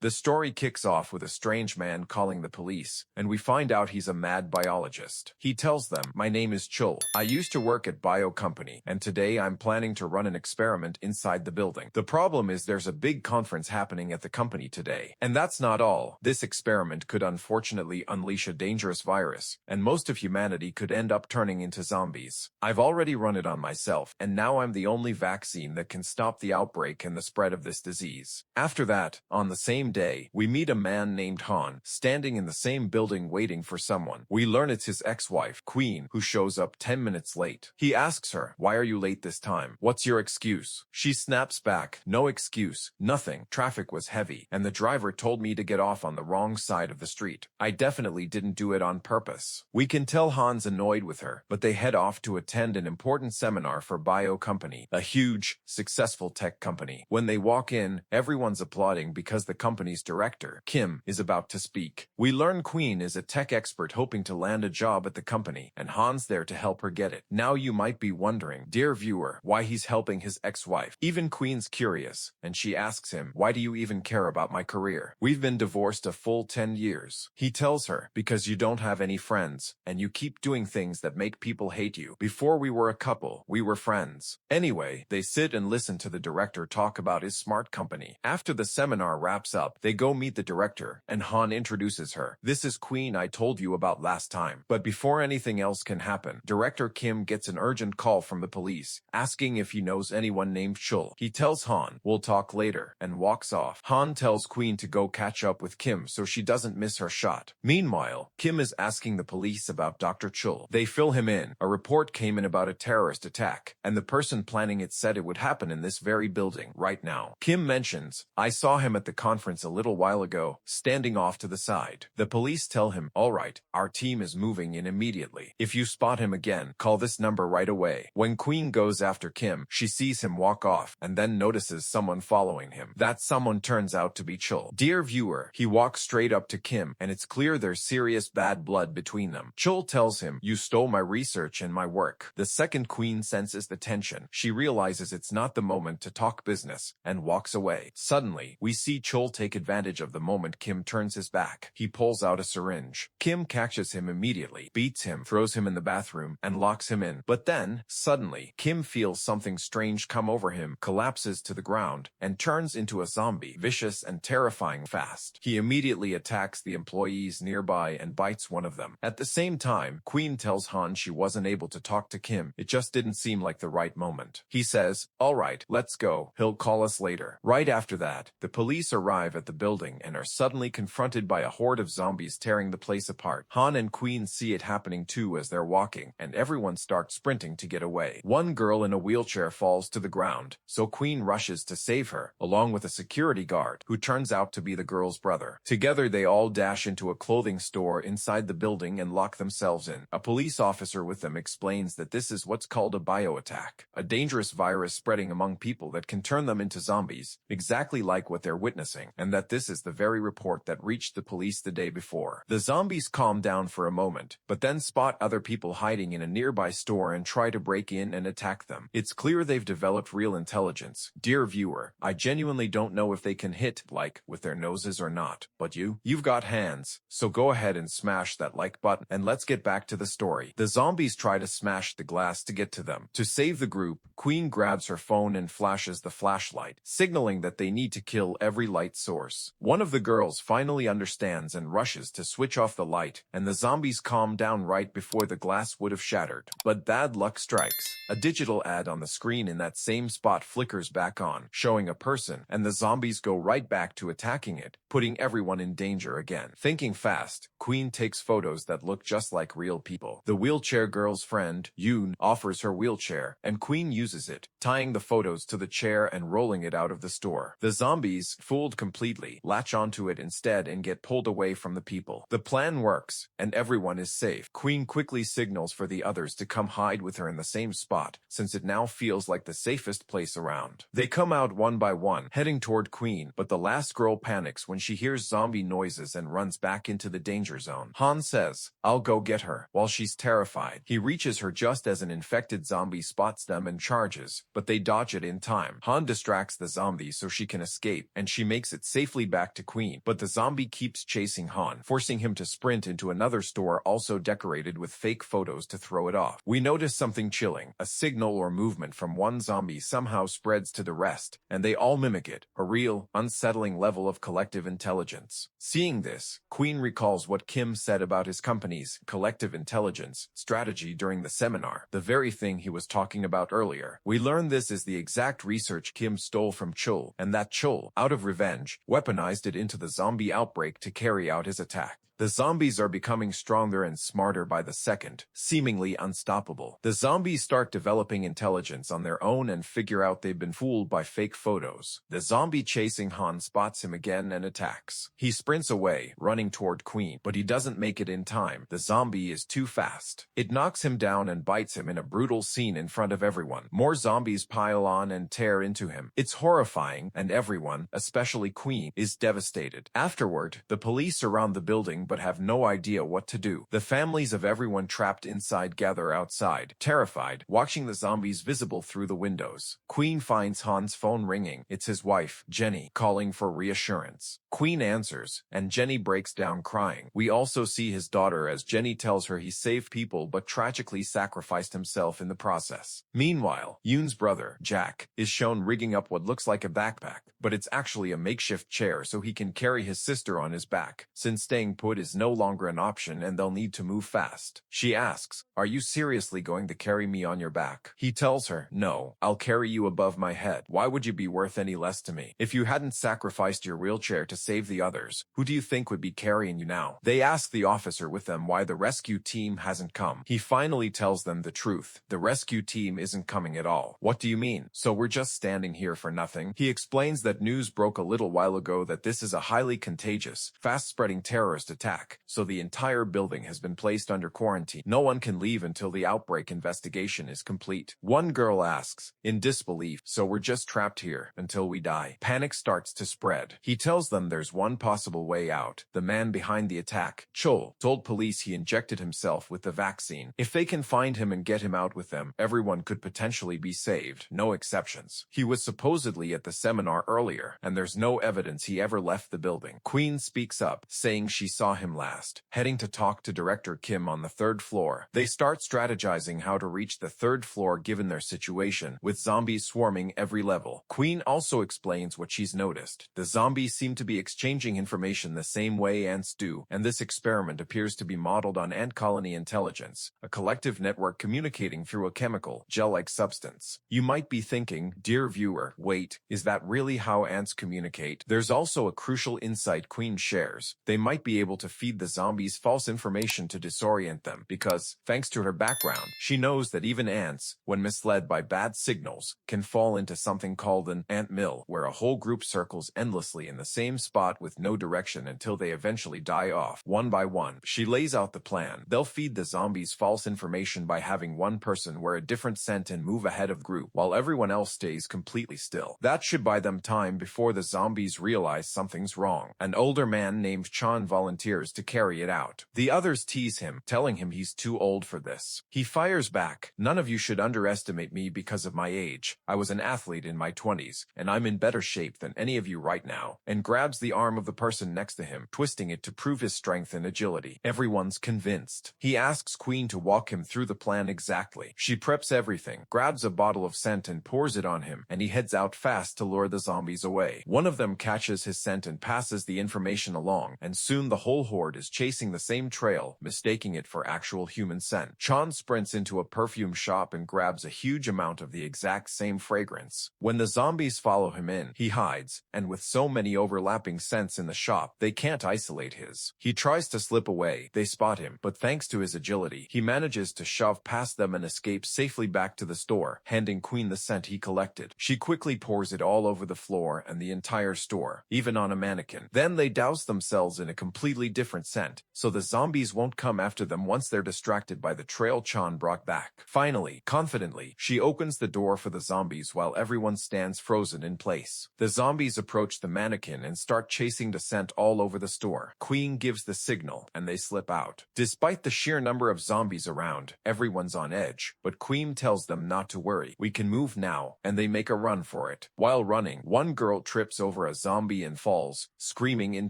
The story kicks off with a strange man calling the police, and we find out he's a mad biologist. He tells them, "My name is Chul. I used to work at bio company, and today I'm planning to run an experiment inside the building. The problem is there's a big conference happening at the company today. And that's not all. This experiment could unfortunately unleash a dangerous virus, and most of humanity could end up turning into zombies. I've already run it on myself, and now I'm the only vaccine that can stop the outbreak and the spread of this disease." After that, on the same day, we meet a man named Han, standing in the same building waiting for someone. We learn it's his ex-wife, Queen, who shows up 10 minutes late. He asks her, "Why are you late this time? What's your excuse?" She snaps back, "No excuse, nothing. Traffic was heavy, and the driver told me to get off on the wrong side of the street. I definitely didn't do it on purpose." We can tell Han's annoyed with her, but they head off to attend an important seminar for Bio Company, a huge, successful tech company. When they walk in, everyone's applauding because the company's director, Kim, is about to speak. We learn Queen is a tech expert hoping to land a job at the company, and Han's there to help her get it. Now you might be wondering, dear viewer, why he's helping his ex-wife. Even Queen's curious, and she asks him, "Why do you even care about my career? We've been divorced a full 10 years. He tells her, "Because you don't have any friends, and you keep doing things that make people hate you. Before we were a couple, we were friends." Anyway, they sit and listen to the director talk about his smart company. After the seminar wraps up, they go meet the director, and Han introduces her. "This is Queen I told you about last time." But before anything else can happen, Director Kim gets an urgent call from the police, asking if he knows anyone named Chul. He tells Han, "We'll talk later," and walks off. Han tells Queen to go catch up with Kim so she doesn't miss her shot. Meanwhile, Kim is asking the police about Dr. Chul. They fill him in. A report came in about a terrorist attack, and the person planning it said it would happen in this very building, right now. Kim mentions, "I saw him at the conference a little while ago, standing off to the side." The police tell him, "All right, our team is moving in immediately. If you spot him again, call this number right away." When Queen goes after Kim, she sees him walk off, and then notices someone following him. That someone turns out to be Chul. Dear viewer, he walks straight up to Kim, and it's clear there's serious bad blood between them. Chul tells him, "You stole my research and my work." The second Queen senses the tension. She realizes it's not the moment to talk business, and walks away. Suddenly, we see Chul take advantage of the moment Kim turns his back. He pulls out a syringe. Kim catches him immediately, beats him, throws him in the bathroom, and locks him in. But then, suddenly, Kim feels something strange come over him, collapses to the ground, and turns into a zombie, vicious and terrifying fast. He immediately attacks the employees nearby and bites one of them. At the same time, Queen tells Han she wasn't able to talk to Kim. It just didn't seem like the right moment. He says, "All right, let's go. He'll call us later." Right after that, the police arrive at the building and are suddenly confronted by a horde of zombies tearing the place apart. Han and Queen see it happening too as they're walking, and everyone starts sprinting to get away. One girl in a wheelchair falls to the ground, so Queen rushes to save her, along with a security guard, who turns out to be the girl's brother. Together they all dash into a clothing store inside the building and lock themselves in. A police officer with them explains that this is what's called a bioattack, a dangerous virus spreading among people that can turn them into zombies, exactly like what they're witnessing, and that this is the very report that reached the police the day before. The zombies calm down for a moment, but then spot other people hiding in a nearby store and try to break in and attack them. It's clear they've developed real intelligence. Dear viewer, I genuinely don't know if they can hit, like, with their noses or not, but you've got hands, so go ahead and smash that like button, and let's get back to the story. The zombies try to smash the glass to get to them. To save the group, Queen grabs her phone and flashes the flashlight, signaling that they need to kill every light source. One of the girls finally understands and rushes to switch off the light, and the zombies calm down right before the glass would have shattered. But bad luck strikes. A digital ad on the screen in that same spot flickers back on, showing a person, and the zombies go right back to attacking it, putting everyone in danger again. Thinking fast, Queen takes photos that look just like real people. The wheelchair girl's friend, Yoon, offers her wheelchair, and Queen uses it, tying the photos to the chair and rolling it out of the store. The zombies, fooled completely, latch onto it instead and get pulled away from the people. The plan works, and everyone is safe. Queen quickly signals for the others to come hide with her in the same spot, since it now feels like the safest place around. They come out one by one, heading toward Queen, but the last girl panics when she hears zombie noises and runs back into the danger zone. Han says, "I'll go get her," while she's terrified. He reaches her just as an infected zombie spots them and charges, but they dodge it in time. Han distracts the zombie so she can escape, and she makes it safely back to Queen, but the zombie keeps chasing Han, forcing him to sprint into another store also decorated with fake photos to throw it off. We notice something chilling. A signal or movement from one zombie somehow spreads to the rest, and they all mimic it, a real, unsettling level of collective intelligence. Seeing this, Queen recalls what Kim said about his company's collective intelligence strategy during the seminar, the very thing he was talking about earlier. We learn this is the exact research Kim stole from Chul, and that Chul, out of revenge, weaponized it into the zombie outbreak to carry out his attack. The zombies are becoming stronger and smarter by the second, seemingly unstoppable. The zombies start developing intelligence on their own and figure out they've been fooled by fake photos. The zombie chasing Han spots him again and attacks. He sprints away, running toward Queen, but he doesn't make it in time. The zombie is too fast. It knocks him down and bites him in a brutal scene in front of everyone. More zombies pile on and tear into him. It's horrifying, and everyone, especially Queen, is devastated. Afterward, the police surround the building but have no idea what to do. The families of everyone trapped inside gather outside, terrified, watching the zombies visible through the windows. Queen finds Han's phone ringing. It's his wife, Jenny, calling for reassurance. Queen answers, and Jenny breaks down crying. We also see his daughter as Jenny tells her he saved people but tragically sacrificed himself in the process. Meanwhile, Yoon's brother, Jack, is shown rigging up what looks like a backpack, but it's actually a makeshift chair so he can carry his sister on his back, since staying put is no longer an option and they'll need to move fast. She asks, "Are you seriously going to carry me on your back?" He tells her, "No, I'll carry you above my head. Why would you be worth any less to me? If you hadn't sacrificed your wheelchair to save the others, who do you think would be carrying you now?" They ask the officer with them why the rescue team hasn't come. He finally tells them the truth. The rescue team isn't coming at all. What do you mean? So we're just standing here for nothing? He explains that news broke a little while ago that this is a highly contagious, fast-spreading terrorist attack, so the entire building has been placed under quarantine. No one can leave until the outbreak investigation is complete. One girl asks, in disbelief, "So we're just trapped here until we die?" Panic starts to spread. He tells them there's one possible way out. The man behind the attack, Chul, told police he injected himself with the vaccine. If they can find him and get him out with them, everyone could potentially be saved. No exceptions. He was supposedly at the seminar earlier, and there's no evidence he ever left the building. Queen speaks up, saying she saw him last, heading to talk to Director Kim on the third floor. They start strategizing how to reach the third floor given their situation, with zombies swarming every level. Queen also explains what she's noticed. The zombies seem to be exchanging information the same way ants do, and this experiment appears to be modeled on ant colony intelligence, a collective network communicating through a chemical, gel-like substance. You might be thinking, dear viewer, wait, is that really how ants communicate? There's also a crucial insight Queen shares. They might be able to feed the zombies false information to disorient them because, thanks to her background, she knows that even ants, when misled by bad signals, can fall into something called an ant mill, where a whole group circles endlessly in the same spot with no direction until they eventually die off, one by one. She lays out the plan. They'll feed the zombies false information by having one person wear a different scent and move ahead of group, while everyone else stays completely still. That should buy them time before the zombies realize something's wrong. An older man named Chan volunteers to carry it out. The others tease him, telling him he's too old for this. He fires back, "None of you should underestimate me because of my age. I was an athlete in my 20s, and I'm in better shape than any of you right now," and grabs the arm of the person next to him, twisting it to prove his strength and agility. Everyone's convinced. He asks Queen to walk him through the plan exactly. She preps everything, grabs a bottle of scent and pours it on him, and he heads out fast to lure the zombies away. One of them catches his scent and passes the information along, and soon the whole horde is chasing the same trail, mistaking it for actual human scent. Chan sprints into a perfume shop and grabs a huge amount of the exact same fragrance. When the zombies follow him in, he hides, and with so many overlapping scents in the shop, they can't isolate his. He tries to slip away. They spot him, but thanks to his agility, he manages to shove past them and escape safely back to the store, handing Queen the scent he collected. She quickly pours it all over the floor and the entire store, even on a mannequin. Then they douse themselves in a completely entirely different scent, so the zombies won't come after them once they're distracted by the trail Chan brought back. Finally, confidently, she opens the door for the zombies while everyone stands frozen in place. The zombies approach the mannequin and start chasing the scent all over the store. Queen gives the signal, and they slip out. Despite the sheer number of zombies around, everyone's on edge, but Queen tells them not to worry. We can move now, and they make a run for it. While running, one girl trips over a zombie and falls, screaming in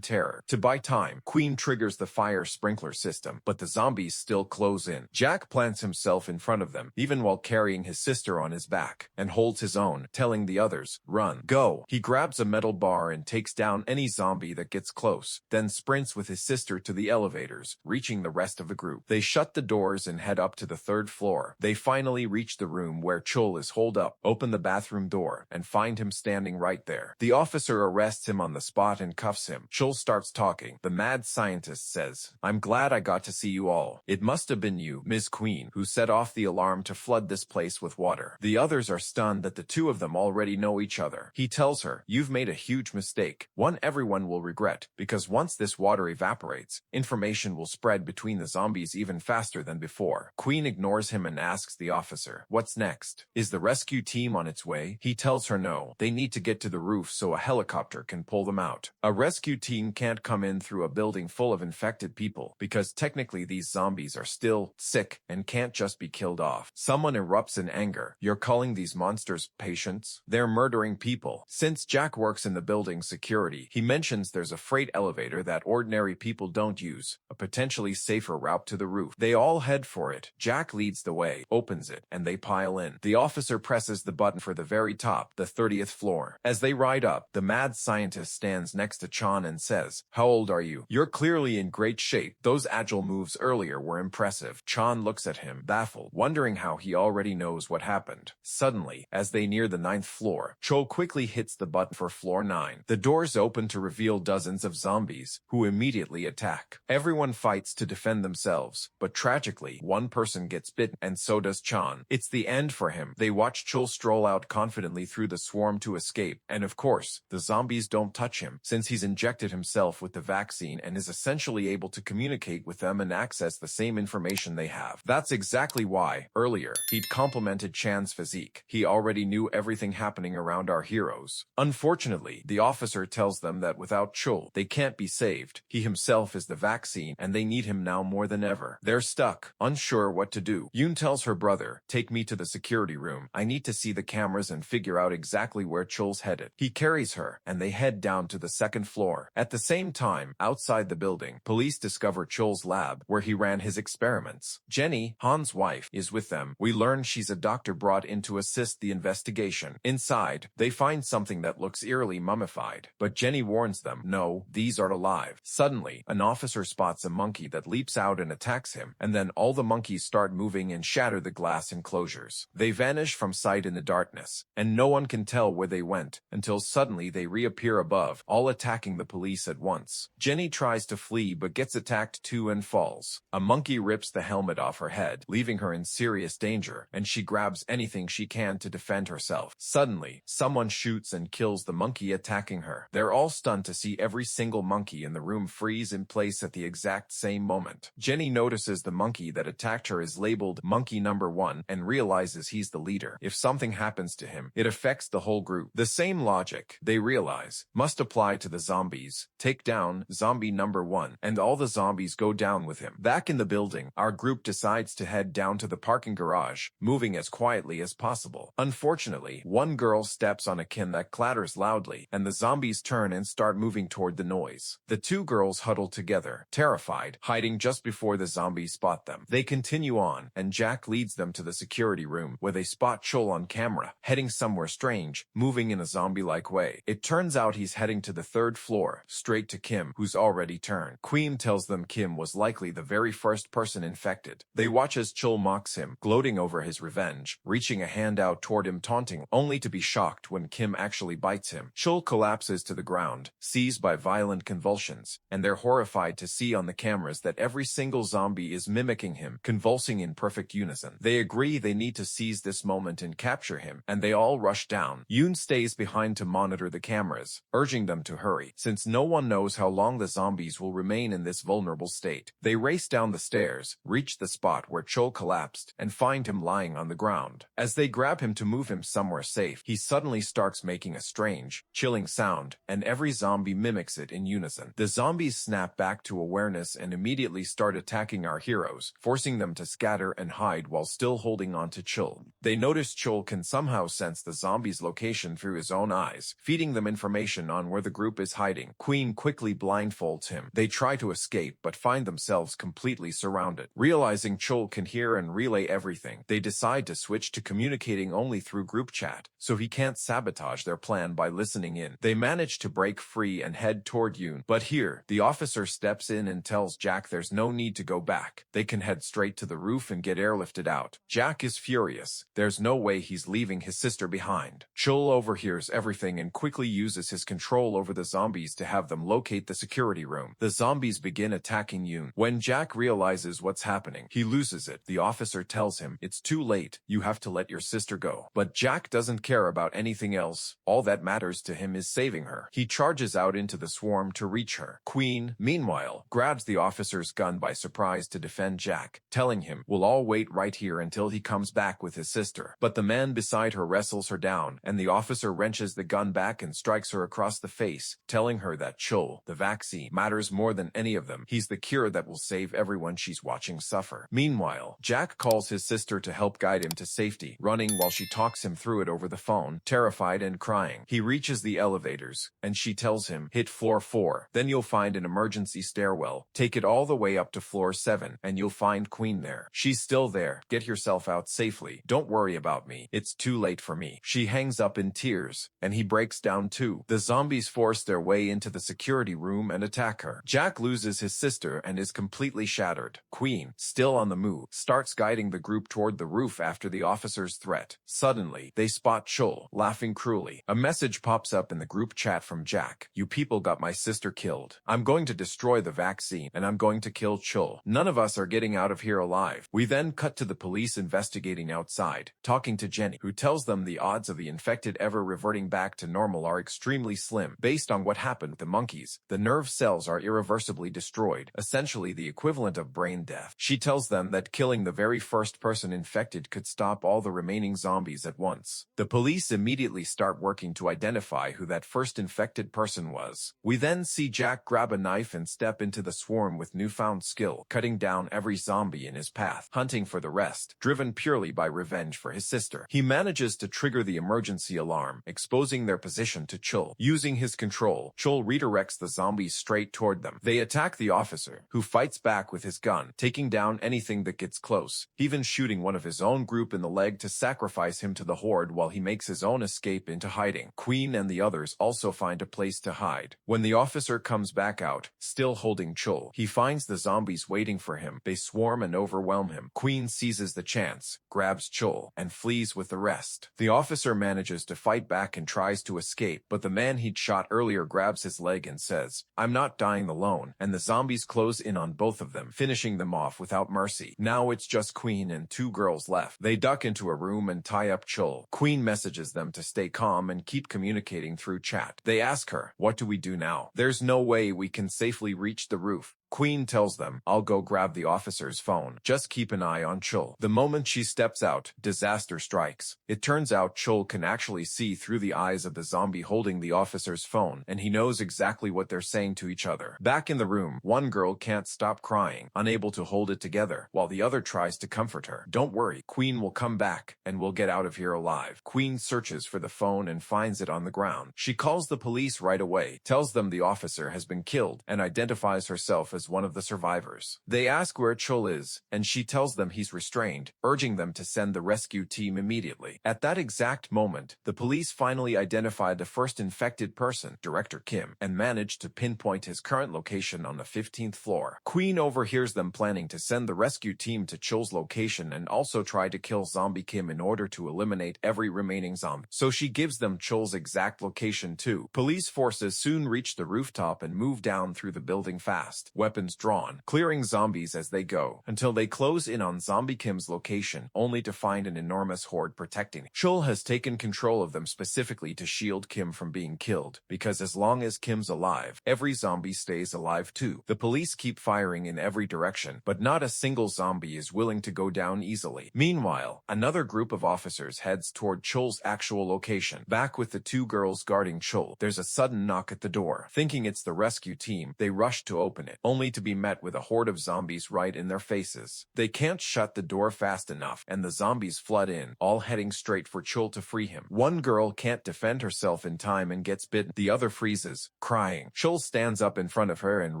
terror. To buy time, Queen triggers the fire sprinkler system, but the zombies still close in. Jack plants himself in front of them, even while carrying his sister on his back, and holds his own, telling the others, "Run, go." He grabs a metal bar and takes down any zombie that gets close, then sprints with his sister to the elevators, reaching the rest of the group. They shut the doors and head up to the 3rd floor. They finally reach the room where Chul is holed up, open the bathroom door, and find him standing right there. The officer arrests him on the spot and cuffs him. Chul starts talking. The mad scientist says, "I'm glad I got to see you all. It must have been you, Ms. Queen, who set off the alarm to flood this place with water." The others are stunned that the two of them already know each other. He tells her, "You've made a huge mistake, one everyone will regret, because once this water evaporates, information will spread between the zombies even faster than before." Queen ignores him and asks the officer, "What's next? Is the rescue team on its way?" He tells her no, they need to get to the roof so a helicopter can pull them out. A rescue team can't come in through a building full of infected people, because technically these zombies are still sick and can't just be killed off. Someone erupts in anger. "You're calling these monsters patients? They're murdering people." Since Jack works in the building's security, he mentions there's a freight elevator that ordinary people don't use, a potentially safer route to the roof. They all head for it. Jack leads the way, opens it, and they pile in. The officer presses the button for the very top, the 30th floor. As they ride up, the mad scientist stands next to Chan and says, "How old are you? You're clearly in great shape. Those agile moves earlier were impressive." Chan looks at him, baffled, wondering how he already knows what happened. Suddenly, as they near the 9th floor, Chol quickly hits the button for floor 9. The doors open to reveal dozens of zombies, who immediately attack. Everyone fights to defend themselves, but tragically, one person gets bitten, and so does Chan. It's the end for him. They watch Chul stroll out confidently through the swarm to escape, and of course, the zombies don't touch him, since he's injected himself with the vaccine and is essentially able to communicate with them and access the same information they have. That's exactly why, earlier, he'd complimented Chan's physique. He already knew everything happening around our heroes. Unfortunately, the officer tells them that without Chul, they can't be saved. He himself is the vaccine, and they need him now more than ever. They're stuck, unsure what to do. Yoon tells her brother, "Take me to the security room. I need to see the cameras and figure out exactly where Chul's headed." He carries her, and they head down to the 2nd floor. At the same time, outside the building, police discover Chul's lab, where he ran his experiments. Jenny, Han's wife, is with them. We learn she's a doctor brought in to assist the investigation. Inside, they find something that looks eerily mummified, but Jenny warns them, "No, these are alive." Suddenly, an officer spots a monkey that leaps out and attacks him, and then all the monkeys start moving and shatter the glass enclosures. They vanish from sight in the darkness, and no one can tell where they went, until suddenly they reappear above, all attacking the police at once. Jenny tries to flee but gets attacked too and falls. A monkey rips the helmet off her head, leaving her in serious danger, and she grabs anything she can to defend herself. Suddenly, someone shoots and kills the monkey attacking her. They're all stunned to see every single monkey in the room freeze in place at the exact same moment. Jenny notices the monkey that attacked her is labeled Monkey Number 1 and realizes he's the leader. If something happens to him, it affects the whole group. The same logic, they realize, must apply to the zombies. Take down Zombie Number 1, and all the zombies go down with him. Back in the building, our group decides to head down to the parking garage, moving as quietly as possible. Unfortunately, one girl steps on a can that clatters loudly, and the zombies turn and start moving toward the noise. The two girls huddle together, terrified, hiding just before the zombies spot them. They continue on, and Jack leads them to the security room, where they spot Chul on camera, heading somewhere strange, moving in a zombie-like way. It turns out he's heading to the 3rd floor, straight to Kim, who's already turned. Queen tells them Kim was likely the very first person infected. They watch as Chul mocks him, gloating over his revenge, reaching a hand out toward him taunting, only to be shocked when Kim actually bites him. Chul collapses to the ground, seized by violent convulsions, and they're horrified to see on the cameras that every single zombie is mimicking him, convulsing in perfect unison. They agree they need to seize this moment and capture him, and they all rush down. Yoon stays behind to monitor the cameras, urging them to hurry, since no one knows how long the zombies zombies will remain in this vulnerable state. They race down the stairs, reach the spot where Chul collapsed, and find him lying on the ground. As they grab him to move him somewhere safe, he suddenly starts making a strange, chilling sound, and every zombie mimics it in unison. The zombies snap back to awareness and immediately start attacking our heroes, forcing them to scatter and hide while still holding on to Chul. They notice Chul can somehow sense the zombies' location through his own eyes, feeding them information on where the group is hiding. Queen quickly blindfolds him. They try to escape but find themselves completely surrounded. Realizing Chul can hear and relay everything, they decide to switch to communicating only through group chat, so he can't sabotage their plan by listening in. They manage to break free and head toward Yoon, but here, the officer steps in and tells Jack there's no need to go back. They can head straight to the roof and get airlifted out. Jack is furious. There's no way he's leaving his sister behind. Chul overhears everything and quickly uses his control over the zombies to have them locate the security room. The zombies begin attacking Yoon. When Jack realizes what's happening, he loses it. The officer tells him, "It's too late. You have to let your sister go." But Jack doesn't care about anything else. All that matters to him is saving her. He charges out into the swarm to reach her. Queen, meanwhile, grabs the officer's gun by surprise to defend Jack, telling him, "We'll all wait right here until he comes back with his sister." But the man beside her wrestles her down, and the officer wrenches the gun back and strikes her across the face, telling her that Chul, the vaccine, matters more than any of them. He's the cure that will save everyone she's watching suffer. Meanwhile, Jack calls his sister to help guide him to safety, running while she talks him through it over the phone, terrified and crying. He reaches the elevators, and she tells him, "Hit floor 4, then you'll find an emergency stairwell. Take it all the way up to floor 7, and you'll find Queen there. She's still there. Get yourself out safely. Don't worry about me. It's too late for me." She hangs up in tears, and he breaks down too. The zombies force their way into the security room and attack her. Jack loses his sister and is completely shattered. Queen, still on the move, starts guiding the group toward the roof after the officer's threat. Suddenly, they spot Chul, laughing cruelly. A message pops up in the group chat from Jack. "You people got my sister killed. I'm going to destroy the vaccine, and I'm going to kill Chul. None of us are getting out of here alive." We then cut to the police investigating outside, talking to Jenny, who tells them the odds of the infected ever reverting back to normal are extremely slim. Based on what happened with the monkeys, the nerve cells are irreversibly destroyed, essentially the equivalent of brain death. She tells them that killing the very first person infected could stop all the remaining zombies at once. The police immediately start working to identify who that first infected person was. We then see Jack grab a knife and step into the swarm with newfound skill, cutting down every zombie in his path, hunting for the rest, driven purely by revenge for his sister. He manages to trigger the emergency alarm, exposing their position to Chul. Using his control, Chul redirects the zombies straight toward them. They attack the officer, who fights back with his gun, taking down anything that gets close, even shooting one of his own group in the leg to sacrifice him to the horde while he makes his own escape into hiding. Queen and the others also find a place to hide. When the officer comes back out, still holding Chul, he finds the zombies waiting for him. They swarm and overwhelm him. Queen seizes the chance, grabs Chul, and flees with the rest. The officer manages to fight back and tries to escape, but the man he'd shot earlier grabs his leg and says, "I'm not dying alone," and the zombies close in on both of them, finishing them off without mercy. Now it's just Queen and 2 girls left. They duck into a room and tie up Chul. Queen messages them to stay calm and keep communicating through chat. They ask her, "What do we do now? There's no way we can safely reach the roof." Queen tells them, "I'll go grab the officer's phone. Just keep an eye on Chul." The moment she steps out, disaster strikes. It turns out Chul can actually see through the eyes of the zombie holding the officer's phone, and he knows exactly what they're saying to each other. Back in the room, one girl can't stop crying, unable to hold it together, while the other tries to comfort her. "Don't worry, Queen will come back, and we'll get out of here alive." Queen searches for the phone and finds it on the ground. She calls the police right away, tells them the officer has been killed, and identifies herself as one of the survivors. They ask where Chul is, and she tells them he's restrained, urging them to send the rescue team immediately. At that exact moment, the police finally identified the first infected person, Director Kim, and managed to pinpoint his current location on the 15th floor. Queen overhears them planning to send the rescue team to Chul's location and also try to kill Zombie Kim in order to eliminate every remaining zombie. So she gives them Chul's exact location too. Police forces soon reach the rooftop and move down through the building fast. weapons drawn, clearing zombies as they go, until they close in on Zombie Kim's location, only to find an enormous horde protecting him. Chul has taken control of them specifically to shield Kim from being killed, because as long as Kim's alive, every zombie stays alive too. The police keep firing in every direction, but not a single zombie is willing to go down easily. Meanwhile, another group of officers heads toward Chul's actual location. Back with the two girls guarding Chul, there's a sudden knock at the door. Thinking it's the rescue team, they rush to open it, only to be met with a horde of zombies right in their faces. They can't shut the door fast enough, and the zombies flood in, all heading straight for Chul to free him. One girl can't defend herself in time and gets bitten. The other freezes, crying. Chul stands up in front of her and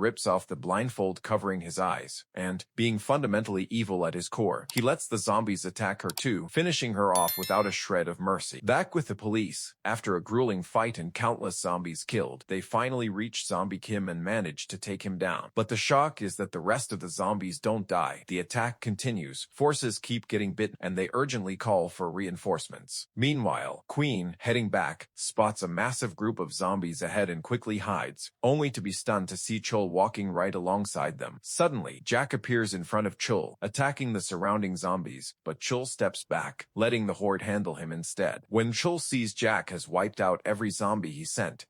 rips off the blindfold covering his eyes, and, being fundamentally evil at his core, he lets the zombies attack her too, finishing her off without a shred of mercy. Back with the police, after a grueling fight and countless zombies killed, they finally reach Zombie Kim and manage to take him down. But the shock is that the rest of the zombies don't die. The attack continues, forces keep getting bitten, and they urgently call for reinforcements. Meanwhile, Queen, heading back, spots a massive group of zombies ahead and quickly hides, only to be stunned to see Chul walking right alongside them. Suddenly, Jack appears in front of Chul, attacking the surrounding zombies, but Chul steps back, letting the horde handle him instead. When Chul sees Jack has wiped out every zombie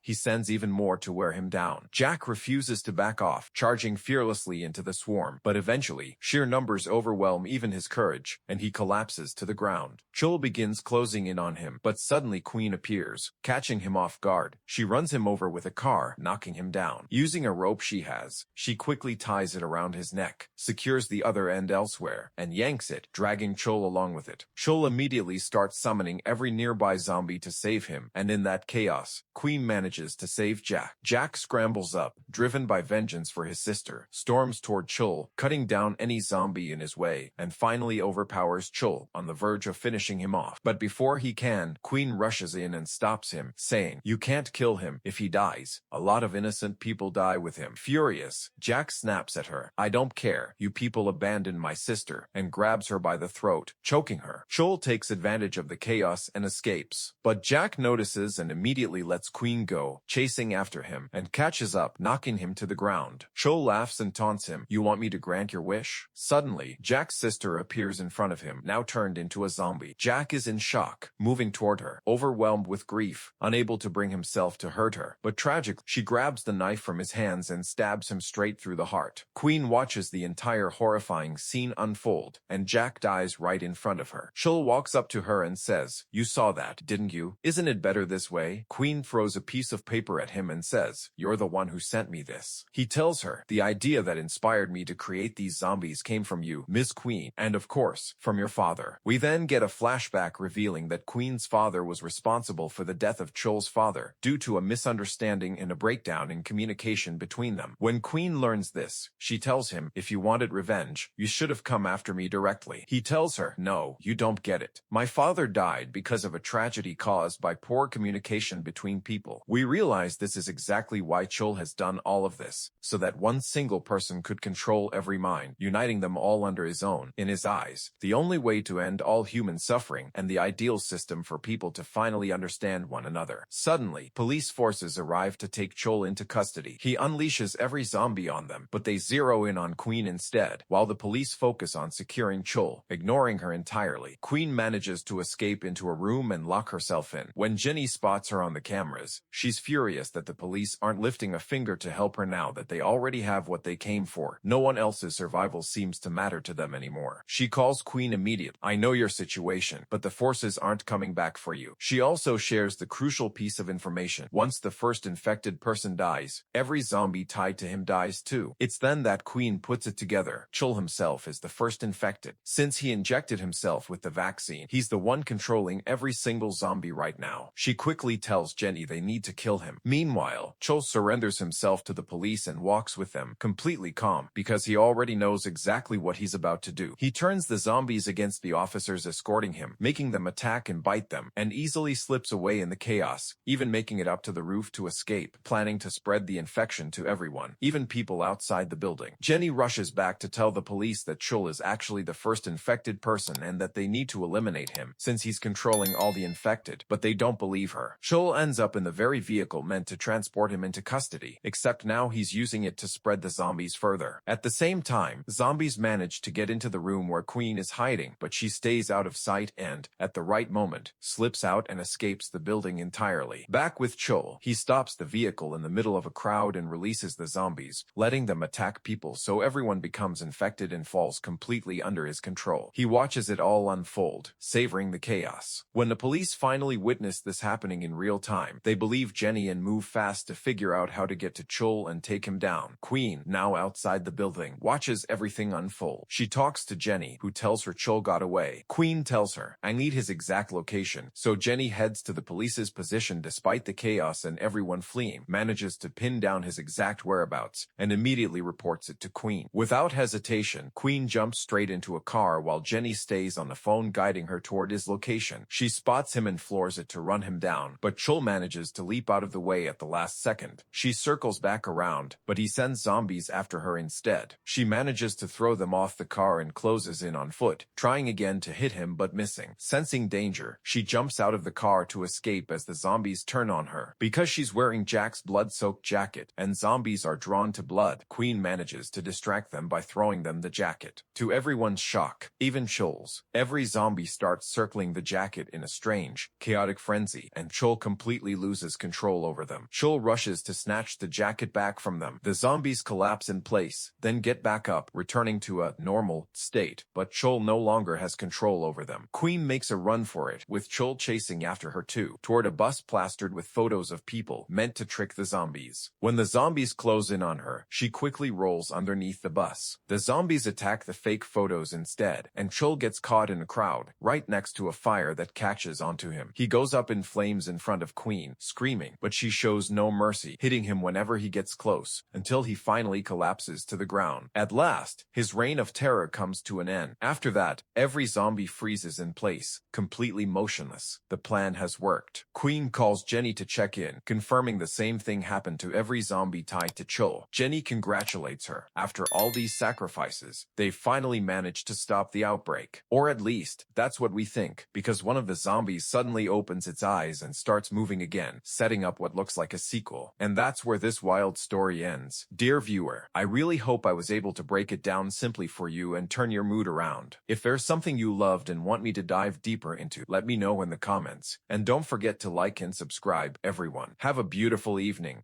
he sends even more to wear him down. Jack refuses to back off, charging fearlessly into the swarm, but eventually, sheer numbers overwhelm even his courage, and he collapses to the ground. Chul begins closing in on him, but suddenly Queen appears, catching him off guard. She runs him over with a car, knocking him down. Using a rope she has, she quickly ties it around his neck, secures the other end elsewhere, and yanks it, dragging Chul along with it. Chul immediately starts summoning every nearby zombie to save him, and in that chaos, Queen manages to save Jack. Jack scrambles up, driven by vengeance for his sister, storms toward Chul, cutting down any zombie in his way, and finally overpowers Chul, on the verge of finishing him off. But before he can, Queen rushes in and stops him, saying, "You can't kill him. If he dies, a lot of innocent people die with him." Furious, Jack snaps at her. "I don't care. You people abandoned my sister," and grabs her by the throat, choking her. Chul takes advantage of the chaos and escapes, but Jack notices and immediately lets Queen go, chasing after him, and catches up, knocking him to the ground. Chul laughs and taunts him, "You want me to grant your wish?" Suddenly, Jack's sister appears in front of him, now turned into a zombie. Jack is in shock, moving toward her, overwhelmed with grief, unable to bring himself to hurt her. But tragically, she grabs the knife from his hands and stabs him straight through the heart. Queen watches the entire horrifying scene unfold, and Jack dies right in front of her. Chul walks up to her and says, "You saw that, didn't you? Isn't it better this way?" Queen throws a piece of paper at him and says, "You're the one who sent me this." He tells her, "The idea that inspired me to create these zombies came from you, Miss Queen, and of course, from your father." We then get a flashback revealing that Queen's father was responsible for the death of Chul's father, due to a misunderstanding and a breakdown in communication between them. When Queen learns this, she tells him, "If you wanted revenge, you should have come after me directly." He tells her, "No, you don't get it. My father died because of a tragedy caused by poor communication between people." We realize this is exactly why Chul has done all of this, so that one single person could control every mind, uniting them all under his own. In his eyes, the only way to end all human suffering, and the ideal system for people to finally understand one another. Suddenly, police forces arrive to take Chul into custody. He unleashes every zombie on them, but they zero in on Queen instead, while the police focus on securing Chul, ignoring her entirely. Queen manages to escape into a room and lock herself in. When Jenny spots her on the cameras, she's furious that the police aren't lifting a finger to help her now that they already have what they came for. No one else's survival seems to matter to them anymore. She calls Queen immediately. "I know your situation, but the forces aren't coming back for you." She also shares the crucial piece of information. Once the first infected person dies, every zombie tied to him dies too. It's then that Queen puts it together. Chul himself is the first infected. Since he injected himself with the vaccine, he's the one controlling every single zombie right now. She quickly tells Jenny they need to kill him. Meanwhile, Chul surrenders himself to the police and walks with them, completely calm, because he already knows exactly what he's about to do. He turns the zombies against the officers escorting him, making them attack and bite them, and easily slips away in the chaos, even making it up to the roof to escape, planning to spread the infection to everyone, even people outside the building. Jenny rushes back to tell the police that Chul is actually the first infected person and that they need to eliminate him, since he's controlling all the infected, but they don't believe her. Chul ends up in the very vehicle meant to transport him into custody, except now he's using it to spread spread the zombies further. At the same time, zombies manage to get into the room where Queen is hiding, but she stays out of sight and, at the right moment, slips out and escapes the building entirely. Back with Chul, he stops the vehicle in the middle of a crowd and releases the zombies, letting them attack people so everyone becomes infected and falls completely under his control. He watches it all unfold, savoring the chaos. When the police finally witness this happening in real time, they believe Jenny and move fast to figure out how to get to Chul and take him down. Queen, now outside the building, watches everything unfold. She talks to Jenny, who tells her Chul got away. Queen tells her, I need his exact location, so Jenny heads to the police's position despite the chaos and everyone fleeing, manages to pin down his exact whereabouts, and immediately reports it to Queen. Without hesitation, Queen jumps straight into a car while Jenny stays on the phone guiding her toward his location. She spots him and floors it to run him down, but Chul manages to leap out of the way at the last second. She circles back around, but he sends zombies after her instead. She manages to throw them off the car and closes in on foot, trying again to hit him but missing. Sensing danger, she jumps out of the car to escape as the zombies turn on her. Because she's wearing Jack's blood-soaked jacket, and zombies are drawn to blood, Queen manages to distract them by throwing them the jacket. To everyone's shock, even Chul's, every zombie starts circling the jacket in a strange, chaotic frenzy, and Chul completely loses control over them. Chul rushes to snatch the jacket back from them. The zombies collapse in place, then get back up, returning to a normal state, but Chul no longer has control over them. Queen makes a run for it, with Chul chasing after her too, toward a bus plastered with photos of people meant to trick the zombies. When the zombies close in on her, she quickly rolls underneath the bus. The zombies attack the fake photos instead, and Chul gets caught in a crowd, right next to a fire that catches onto him. He goes up in flames in front of Queen, screaming, but she shows no mercy, hitting him whenever he gets close, until he finally collapses to the ground. At last, his reign of terror comes to an end. After that, every zombie freezes in place, completely motionless. The plan has worked. Queen calls Jenny to check in, confirming the same thing happened to every zombie tied to Chul. Jenny congratulates her. After all these sacrifices, they finally managed to stop the outbreak. Or at least, that's what we think, because one of the zombies suddenly opens its eyes and starts moving again, setting up what looks like a sequel. And that's where this wild story ends. Dear viewer, I really hope I was able to break it down simply for you and turn your mood around. If there's something you loved and want me to dive deeper into, let me know in the comments. And don't forget to like and subscribe, everyone. Have a beautiful evening.